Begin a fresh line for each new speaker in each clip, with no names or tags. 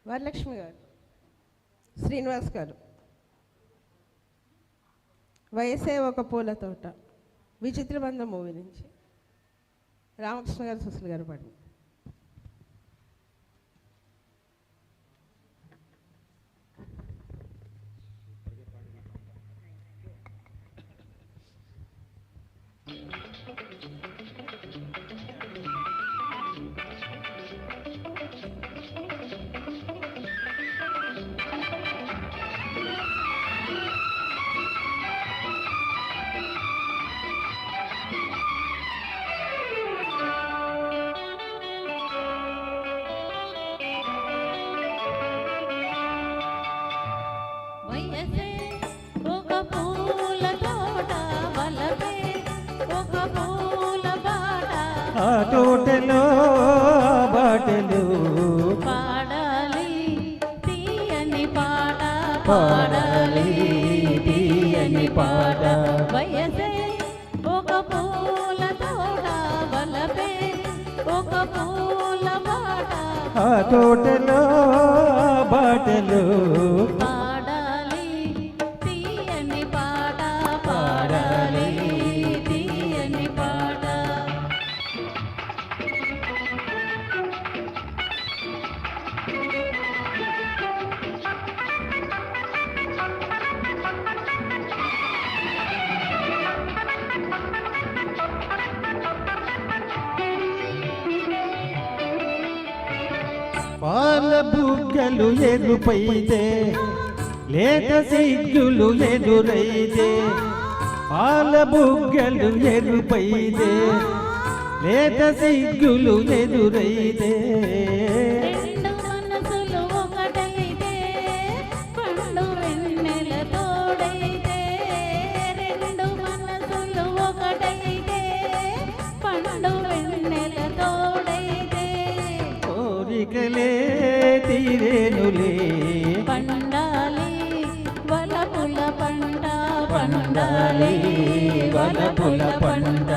వరలక్ష్మి గారు, శ్రీనివాస్ గారు, వయసే ఒక పూల తోట, విచిత్రబంధం మూవీ నుంచి రామకృష్ణ గారు, సుశీల్ గారు పాడింది.
ఆ తోటలో బాటలు
పాడాలి తీయని పాట,
పాడాలి తీయని పాట.
వయసే ఒక పూల తోట, వలపే ఒక పూల బాట.
ఆ తోటలో బాటలు
పాడాలి తీయని పాట, పాడాలి తీయని పాట.
పాల బుగ్గలు ఎరుపైతే, లేత సిగ్గులు ఎదురైతే. పాల బుగ్గలు ఎరుపైతే, లేత సిగ్గులు ఎదురైతే.
రెండు మనసులు ఒకటైతే, పండు వెన్నెల తోడైతే. రెండు మనసులు ఒకటైతే, పండు వెన్నెల తోడైతే.
కోరికలే తీరేనులే,
పండాలి వలపుల పంట,
పండాలి వలపుల పంట.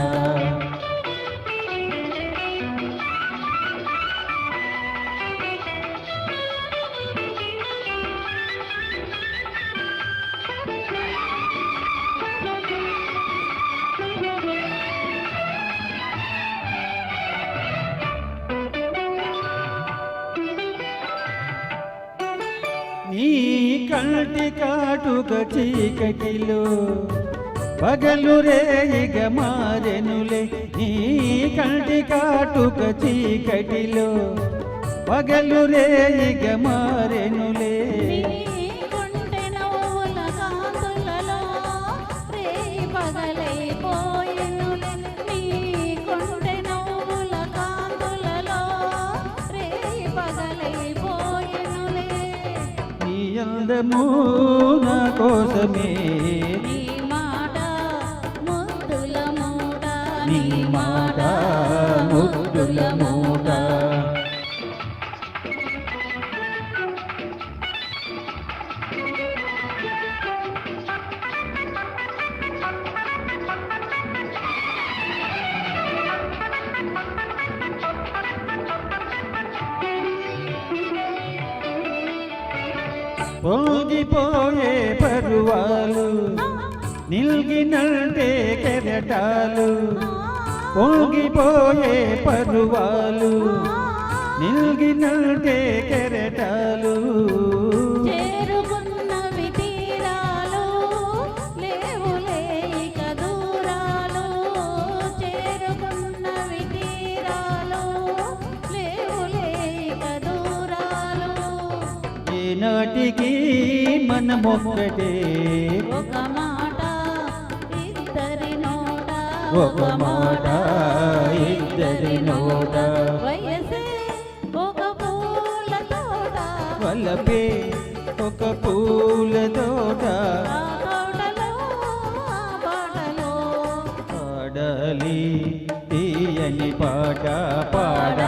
నీ కంటి కాటుక చీకటిలో పగలు రేయిగ మారెనులే. నీ కంటి కాటుక చీకటిలో పగలు రేయిగ మారెనులే.
నీ కొంటె నవ్వుల కాంతులలో రేయి పగలైపోయెనులే. నీ కొంటె నవ్వుల కాంతులలో రేయి పగలైపోయెనులే.
నీ అందము నా కోసమే,
నీ మాట ముద్దుల మూట,
నీ మాట ముద్దుల మూట. పొంగిపోయే పరువాలు, నిల్గినంటే కెరటాలు. పొంగిపోయే పరువాలు, నిల్గినంటే కెరటాలు.
చేరుకున్నవి తీరాలు, లేవులే ఇక దూరాలు. చేరుకున్నవి తీరాలు, లేవులే ఇక దూరాలు.
ఈనాటికి మనమొక్కటే,
ఒక మాట ఇద్దరి నోట,
ఒక మాట ఇద్దరి నోట.
వయసే ఒక పూల తోట,
వలపే ఒక పూల తోట.
ఆ తోటలో ఆ బాటలో
పాడాలి తీయని పాట, పాడాలి